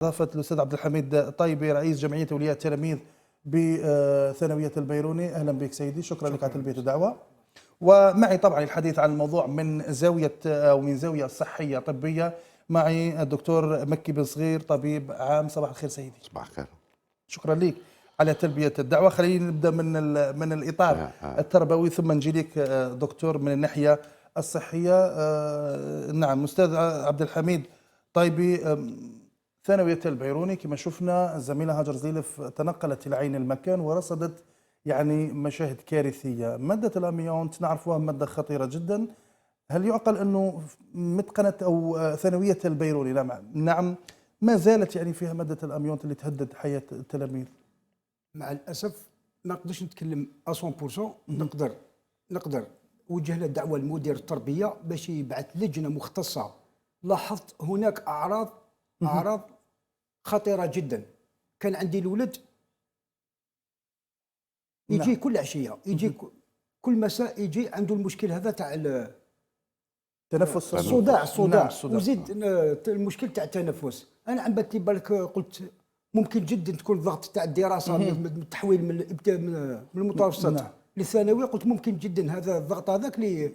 إضافة الأستاذ عبد الحميد طيبي رئيس جمعية أولياء التلاميذ بثانوية البيروني. أهلا بك سيدي، شكرا لك على تلبية الدعوة. ومعي طبعا الحديث عن الموضوع من زاوية أو من زاوية صحية طبية. معي الدكتور مكي بن صغير طبيب عام. صباح الخير سيدي. صباح الخير. شكرا لك على تلبية الدعوة. خلينا نبدأ من الإطار التربوي ثم نجي لك دكتور من الناحية الصحية. نعم أستاذ عبد الحميد طيبي، ثانوية البيروني كما شفنا الزميلة هاجر زليلف تنقلت إلى عين المكان ورصدت يعني مشاهد كارثية. مادة الأميونت نعرفها مادة خطيرة جدا. هل يعقل أنه متقنة أو ثانوية البيروني نعم ما زالت يعني فيها مادة الأميونت اللي تهدد حياة التلاميذ؟ مع الاسف ما نقدرش نتكلم 100%. نقدر وجه له دعوه لمدير التربيه باش يبعث لجنه مختصه. لاحظت هناك اعراض خطيره جدا. كان عندي الولد يجي كل عشيه، يجي كل مساء يجي عنده المشكل هذا تاع تنفس الصداع. نعم. وزيد المشكل تاع التنفس. انا عم بات لي بالك قلت ممكن جدا تكون الضغط تاع الدراسه من التحويل من المتوسط للثانوي. قلت ممكن جدا هذا الضغط هذاك اللي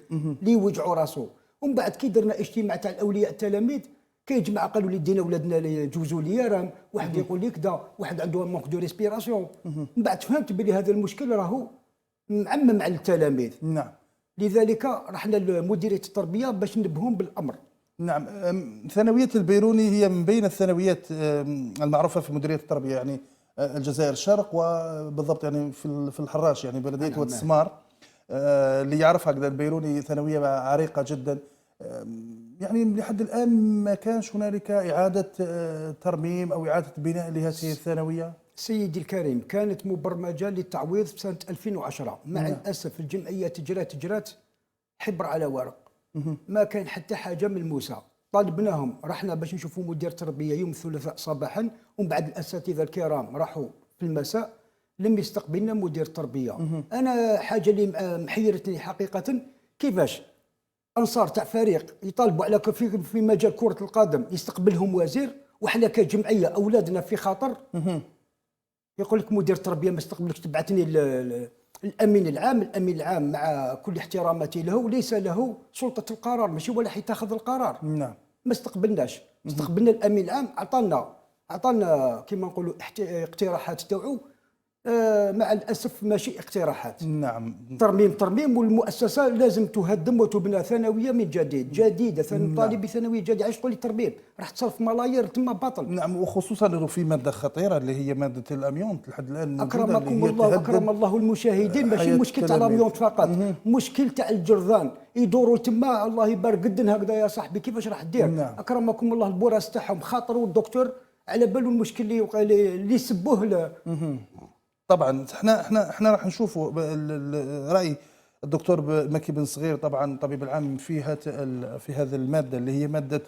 يوجعوا راسه. ومن بعد كي درنا اجتماع تاع الاولياء التلاميذ كيجمع قالوا لي دينا ولادنا يجوزوا لي رام، واحد يقول لي كذا، واحد عنده مونك دو ريسبيراسيون. من بعد فهمت بلي هذا المشكل راهو معمم على التلاميذ. نعم. لذلك رحنا لمديريه التربيه باش ننبههم بالامر. نعم. ثانوية البيروني هي من بين الثانويات المعروفة في مديرية التربية، يعني الجزائر الشرق وبالضبط يعني في الحراش يعني بلدية واد السمار. اللي يعرف هكذا البيروني ثانوية عريقة جدا. يعني لحد الآن ما كانش هنالك إعادة ترميم أو إعادة بناء لهذه الثانوية. سيدي الكريم كانت مبرمجة للتعويض في سنة 2010. مع الأسف الجمعية تجرات حبر على ورق. ما كان حتى حاجة ملموسة. طالبناهم، رحنا باش نشوفوا مدير تربية يوم الثلاثاء صباحا، ومن بعد الأساتذة الكرام راحوا في المساء. لم يستقبلنا مدير تربية. أنا حاجة اللي محيرتني حقيقة، كيفاش أنصار تاع فريق يطالبوا على في مجال كرة القدم يستقبلهم وزير، وحنا كجمعية أولادنا في خطر. يقول لك مدير التربيه ما استقبلكش، تبعثني الامين العام مع كل احتراماتي له ليس له سلطه القرار، ماشي ولا حيتاخذ القرار. نعم. ما استقبلناش. استقبلنا الامين العام، اعطانا كما نقولوا اقتراحات تاعو. مع الاسف ماشي اقتراحات. نعم. ترميم والمؤسسه لازم تهدم وتبنى ثانويه من جديده. طالب بثانويه جديده. علاش تقول لي ترميم؟ راح تصرف ملايير تما باطل. نعم، وخصوصا انه في ماده خطيره اللي هي ماده الاميونت لحد الان اكرمكم الله واكرم الله المشاهدين. ماشي مشكل تاع الاميونت فقط، مشكل تاع الجرذان يدوروا تما. الله يبارك قدن هكذا يا صاحبي، كيفاش راح دير؟ نعم. اكرمكم الله البراس تاعهم خاطروا الدكتور على باله المشكل اللي يسبوه طبعا احنا راح نشوفوا راي الدكتور مكي بن صغير طبعا طبيب العام في هذه الماده اللي هي ماده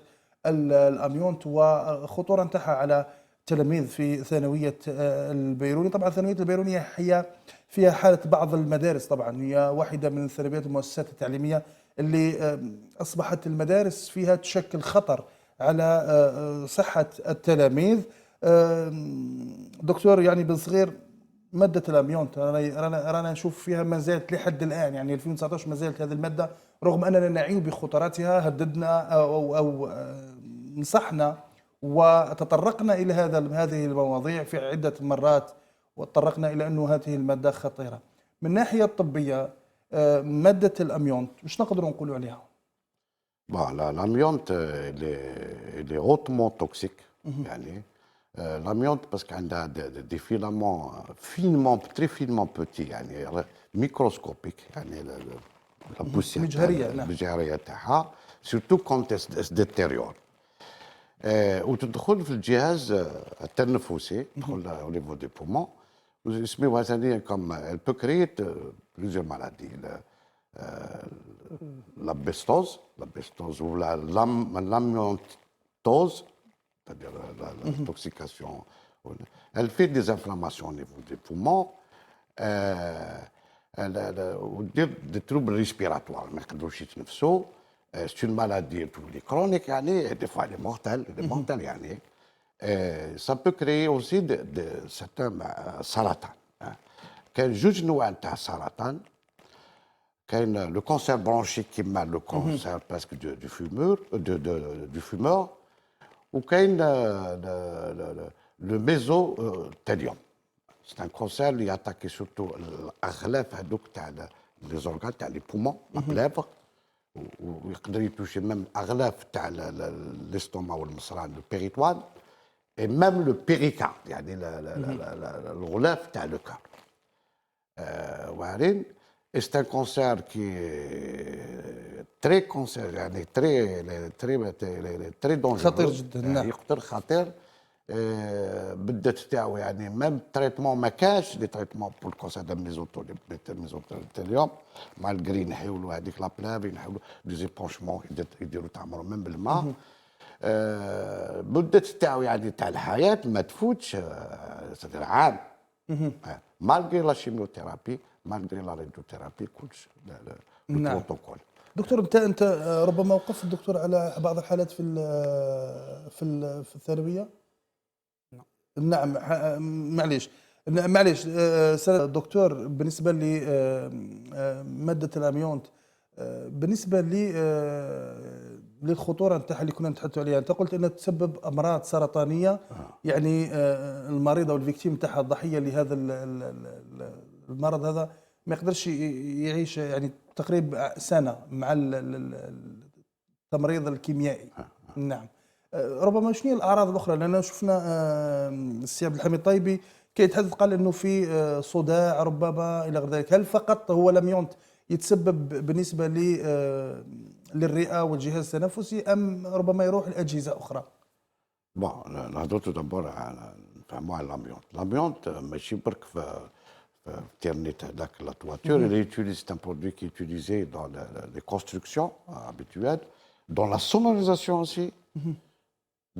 الاميونت وخطوره نتاعها على تلاميذ في ثانويه البيروني. طبعا ثانويه البيروني هي فيها حاله بعض المدارس، طبعا هي واحده من ثانويات المؤسسات التعليميه اللي اصبحت المدارس فيها تشكل خطر على صحه التلاميذ. دكتور يعني بن صغير، مادة الأميونت رانا نشوف فيها ما زالت لحد الآن يعني 2019 ما زالت هذه المادة رغم أننا نعي بخطراتها هددنا أو نصحنا وتطرقنا إلى هذه المواضيع في عدة مرات وتطرقنا إلى أنه هذه المادة خطيرة. من الناحية الطبية مادة الأميونت وش نقدر نقولوا عليها؟ الأميونت اللي هوتمون توكسيك يعني l'amiante parce qu'elle a des filaments finement, très finement petits يعني microscopiques يعني la poussière المجهرية تاعها surtout quand elle se détériore. وتدخل في الجهاز التنفسي، تدخل au niveau des poumons ويسميوها ثانيا comme elle peut créer plusieurs maladies. l'asbestose ou l'amiantose, c'est-à-dire l'intoxication. Elle fait des inflammations au niveau des poumons, des troubles respiratoires. C'est une maladie chronique, يعني des fois elle est mortelle, يعني Ça peut créer aussi certains سرطان. كاين جوج نوع نتاع السرطان. كاين le cancer bronchique qui m'a le cancer presque du fumeur du fumeur ou كاين le mésothéliome. C'est un cancer qui attaque surtout الاغلاف هذوك تاع les organes تاع les poumons, la plèvre. ويقدر يتوشي ميم الاغلاف تاع الاستوما والمصران البيريتوان et même le péricarde يعني الغلاف تاع le cœur. واعرين c'est un cancer qui est très cancer يعني très dangereux. خطير جدا. نعم. يخطر خطير. بالذات تاعو يعني ميم تريتمون ما كاش لي تريتمون بور الكونسير دو ميزوتيليوم مع الكري نحيولوا هذيك لابلاف ينحيولوا دي زيبونشمون يديروا تعمروا ميم بالماء. مدة تاعو يعني تاع الحياة ما تفوتش عام. مالغري لا شيميوثيرابي مالغري لا راديوثيرابي كلش البروتوكول. دكتور انت ربما وقفت الدكتور على بعض الحالات في الثانويه. نعم معليش دكتور بالنسبه لماده الاميونت بالنسبه للخطوره نتاعها اللي كنا نتحدثوا عليها انت قلت انها تسبب امراض سرطانيه يعني المريض او الفيكتيم تاعها الضحيه لهذا المرض هذا ما يقدرش يعيش يعني تقريبا سنه مع التمريض الكيميائي. نعم. ربما شنو هي الاعراض الاخرى لان شفنا السي عبد الحميد طيبي كيتحدث قال انه في صداع ربما الى غير ذلك. هل فقط هو الاميونت يتسبب بالنسبه للرئه والجهاز التنفسي ام ربما يروح لاجهزه اخرى؟ بون نهضروا تو دابور نفهموا على الاميونت. الاميونت ماشي برك في التيرنيت هذاك لا تواتور اللي يوتيليز ان برودوي كي يوتيليزي دون لي كونستركسيون habituelles dans la sonorisation aussi.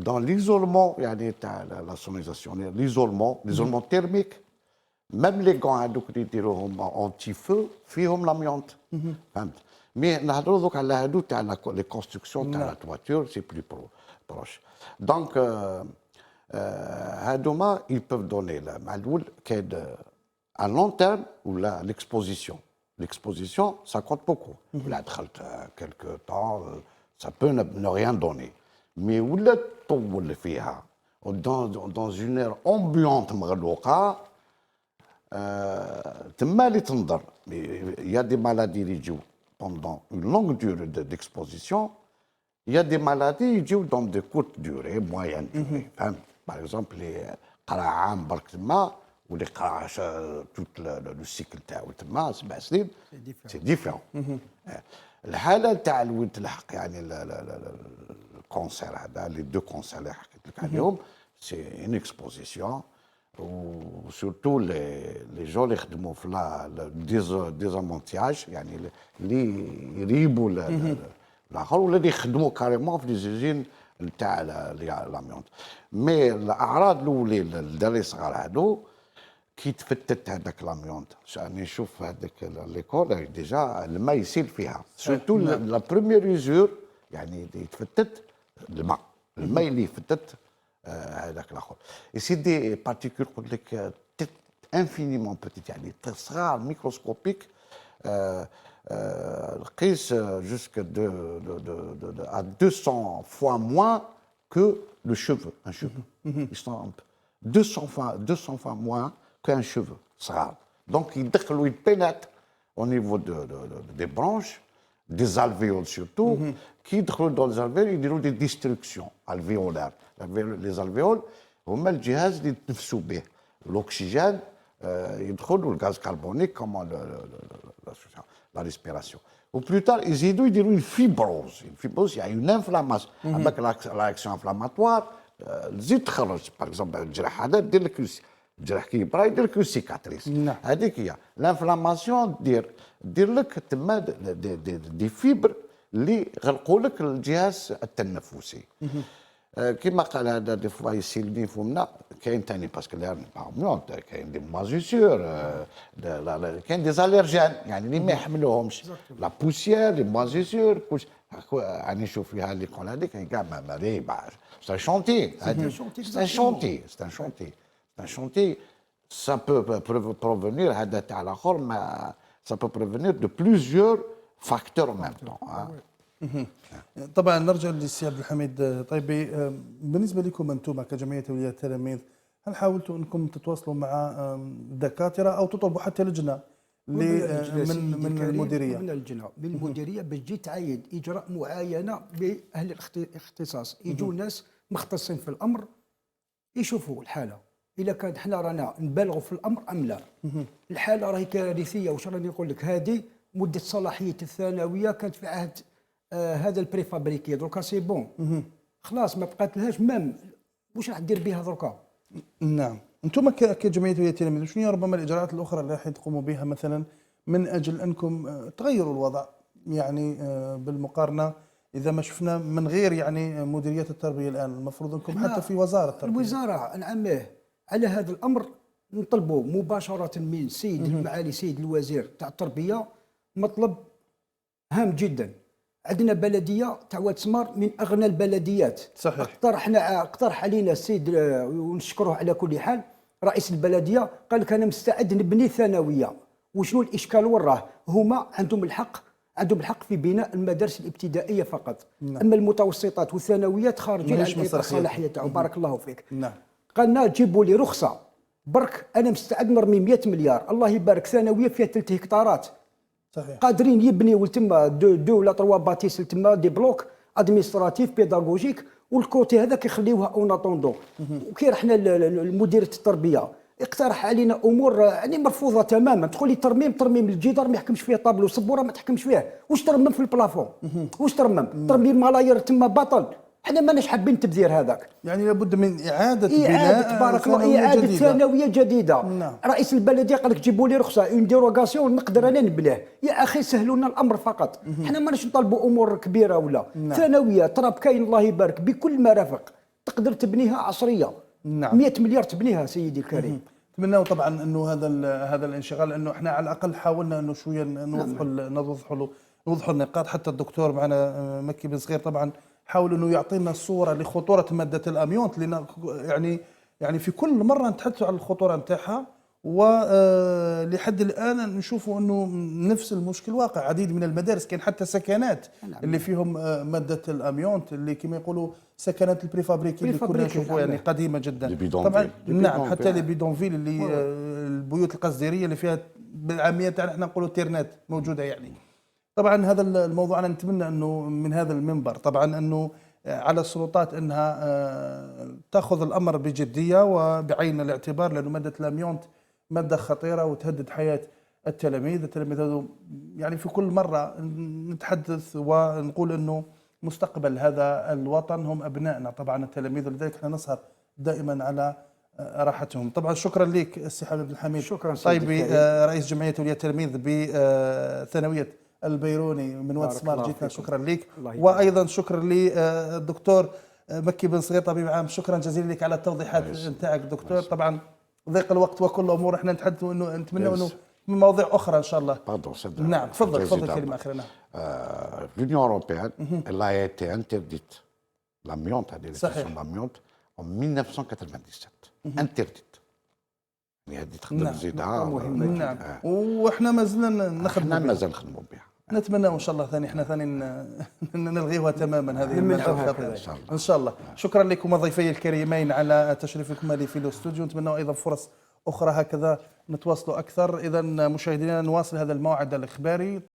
Dans l'isolement, il y a la sonorisation, l'isolement thermique. Même les gants anti-feu, فيهم l'amiante. Mais نهضروا على هادو تاع les constructions تاع la toiture, c'est plus proche. Donc هادوما ils peuvent donner مع الأول كاين à long terme ou l'exposition. L'exposition, ça compte beaucoup. Là, quelque temps, ça peut ne rien donner. Mais où le tombe le fiha dans une aire ambiante مغلوقة تما اللي تنضر. Il y a des maladies qui jouent pendant une longue durée d'exposition. Il y a des maladies qui jouent dans de courtes durées, moyennes durées. Par exemple, les قرع عام برك تما واللي قرع tout le cycle تاعو تما 7 سنين. C'est différent. الحالة تاع الولد تلحق يعني الكونسير هذا لي دو كونسير اللي حكيت لك عليهم سي ان اكسبوزيسيون وسورتو لي جون اللي يخدموا في ديزامونتياج يعني اللي يريبوا الاخر ولا اللي يخدموا كاريمون في لي زوزين نتاع لاميونت. مي الاعراض الاولين للدراري الصغار هادو كي تفتت هذاك لاميونت يعني نشوف هذاك ليكول ديجا الماء يسيل فيها سورتو لا بروميير يوزور يعني يتفتت الماء اللي يفتت هذاك الاخر. اي سي دي بارتيكول قلت لك انفينيمون بوتيت يعني صغار ميكروسكوبيك قيس jusqu'à 200 fois moins que le cheveu, un cheveu. Ils sont 200 fois moins qu'un cheveu صغار. Donc ils pénètrent au niveau des branches, des alvéoles surtout, qui dans les alvéoles ils ont des destructions alvéolaires. Les alvéoles هما الجهاز اللي يتنفسوا به l'oxygène يدخل والغاز كربونيك كما la respiration. Ou plus tard, ils ont une fibrose. Une fibrose, il y a une inflammation. Avec la réaction inflammatoire, par exemple, الجرح هذا يدير لك الجرح كي يبرا يدير لك سيكاتريس. هذيك هي الانفلاماسيون دير لك تما دي فيبر اللي يغلقوا لك الجهاز التنفسي. كما قال هذا دي فوا يسيلني فمنا كاين ثاني باسكو كاين دي مازيسور كاين دي زاليرجان يعني اللي ما يحملوهمش لا بوسيير لي مازيسور يعني شوف فيها اللي يقول هذيك كاع ما ريبع سي شونتي سي شونتي سي شونتي سي شونتي سا بو بروفينير هذا تاع الاخر ما سا بو بروفينير دو بليزيور فاكتور ميم طون. طبعا نرجع للسي عبد الحميد طيبي، بالنسبه لكم انتم كجمعيه اولياء التلاميذ، هل حاولتوا انكم تتواصلوا مع دكاتره او تطلبوا حتى لجنه من المديريه؟ من اللجنه من المديريه باش تجي تعايد اجراء معاينه باهل الاختصاص، يجوا ناس مختصين في الامر يشوفوا الحاله اذا كان حنا رانا نبالغوا في الامر ام لا. الحاله راهي كارثيه. واش راني نقول لك، هذه مده صلاحيه الثانويه كانت في عهد هذا البريفابريكي، دركا سي بون خلاص ما بقات لهاش مام. واش راح دير بها دركا؟ نعم. انتم كجمعيه اولياء التلاميذ شنو هي ربما الاجراءات الاخرى اللي راح تقوموا بها مثلا من اجل انكم تغيروا الوضع، يعني بالمقارنه اذا ما شفنا من غير يعني مديريات التربيه الان، المفروض انكم حتى في وزاره التربيه الوزاره نعمه على هذا الامر نطلبوا مباشره من سيد المعالي سيد الوزير تاع التربيه مطلب هام جدا. عندنا بلديه تاع واد سمار من اغنى البلديات. صحيح. اقترح علينا السيد ونشكروه على كل حال رئيس البلديه، قال لك انا مستعد نبني ثانويه. وشنو الاشكال وراه؟ هما عندهم الحق في بناء المدارس الابتدائيه فقط. نعم. اما المتوسطات والثانويات خارجين عن الصلاحيه تاعهم. بارك الله فيك. نعم. قالنا جيبوا لي رخصه برك، انا مستعد نرمي 100 مليار. الله يبارك، ثانويه فيها 3 هكتارات. صحيح. قادرين يبنيو تما دو ولا 3 باتيس تما دي بلوك ادمينستراتيف بيداغوجيك، والكوتي هذاك يخليوها اون اتوندو. وكي رحنا لمديريه التربيه اقترح علينا امور يعني مرفوضه تماما. تقول لي ترميم الجدار ما يحكمش فيه طابلو، سبوره ما تحكمش فيه. واش ترمم في البلافون؟ واش ترميم ملاير تما بطل. حنا ماناش حابين التبذير هذاك. يعني لابد من اعاده بناء تبارك الله اعاده ثانويه جديده. نعم. رئيس البلديه قال لك جيبوا لي رخصه اون ديروغاسيون نقدر انا نبلاه. يا اخي سهلوا لنا الامر فقط. حنا ماناش نطالبوا امور كبيره ولا. نعم. ثانويه تراب كاين الله يبارك بكل مرافق، تقدر تبنيها عصريه. نعم. 100 مليار تبنيها سيدي الكريم. نتمنى طبعا انه هذا الانشغال، انه احنا على الاقل حاولنا انه شويه نوضحوا النقاط. حتى الدكتور معنا مكي بن صغير طبعا حاول انه يعطينا صوره لخطوره ماده الاميونت، لان يعني في كل مره نتحدثوا على الخطوره نتاعها، ولحد الان نشوفوا انه نفس المشكل واقع. عديد من المدارس كاين حتى سكنات اللي فيهم ماده الاميونت، اللي كما يقولوا سكنات البريفابريكي اللي كنا نشوفوا يعني قديمه جدا طبعا. نعم، حتى لي بيدونفيل اللي البيوت القصديريه اللي فيها بالعاميه تاعنا احنا نقولوا تيرنات موجوده يعني. طبعا هذا الموضوع انا نتمنى انه من هذا المنبر طبعا انه على السلطات انها تاخذ الامر بجديه وبعين الاعتبار، لانه ماده الاميونت ماده خطيره وتهدد حياه التلاميذ هذو. يعني في كل مره نتحدث ونقول انه مستقبل هذا الوطن هم ابنائنا طبعا التلاميذ، ولذلك احنا نسهر دائما على راحتهم. طبعا شكرا لك السي عبد الحميد. شكرا طيبي رئيس جمعيه اولياء التلاميذ بثانويه البيروني من واد سمار، جيتنا شكرا لك. وايضا شكرا للدكتور مكي بن صغير طبيب عام، شكرا جزيلا لك على التوضيحات نتاعك دكتور. طبعا ضيق الوقت وكل امور احنا نتحدثوا انه نتمنى انه من مواضيع اخرى ان شاء الله. نعم تفضل كلمه اخيره. نعم. L'Union européenne, elle a été interdite, l'amiante, la délégation d'amiante, en 1997. Interdite. يعني هذه تقدر تزيدها. نعم. واحنا ما زلنا نخدموا بها. نتمنى ان شاء الله ثاني نلغيها تماما هذه الماده ان شاء الله. شكرا لكم ضيفي الكريمين على تشريفكم لي في الاستوديو. نتمنى ايضا فرص اخرى هكذا نتواصلوا اكثر. اذا مشاهدينا نواصل هذا الموعد الاخباري.